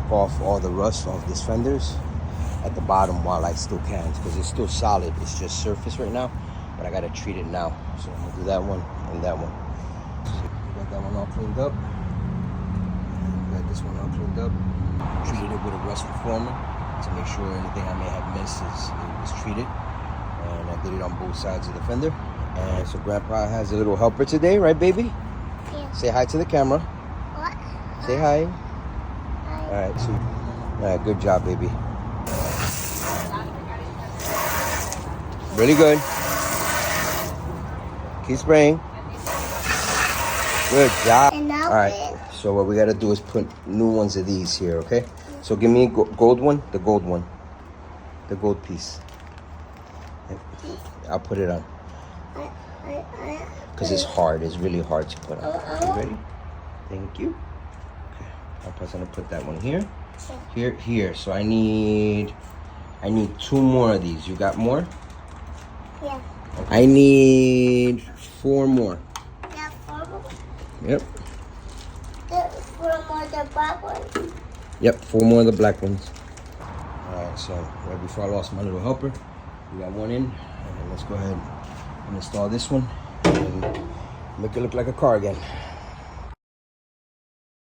wipe off all the rust off this fenders at the bottom while I still can, because it's still solid. It's just surface right now, but I gotta treat it now. So I'm gonna do that one and that one. So we got that one all cleaned up. We got this one all cleaned up. Treated it with a rust reformer to make sure anything I may have missed is treated. And I did it on both sides of the fender. And so Grandpa has a little helper today, right, baby? Yeah. Say hi to the camera. What? Say hi. Hi. All right, so all right, good job, baby. Really good. Keep spraying. Good job. And now all right, so what we gotta do is put new ones of these here, okay? So give me a gold one, the gold one, the gold piece. I'll put it on. Because it's hard, it's really hard to put on. You ready? Thank you. Okay, I'm gonna put that one here. Here. So I need 2 more of these. You got more? Yeah. I need 4 more. Yeah, 4 more. Yep. 4 more the black one. Yep, 4 more of the black ones. Alright, so right before I lost my little helper, we got one in. And let's go ahead and install this one and make it look like a car again.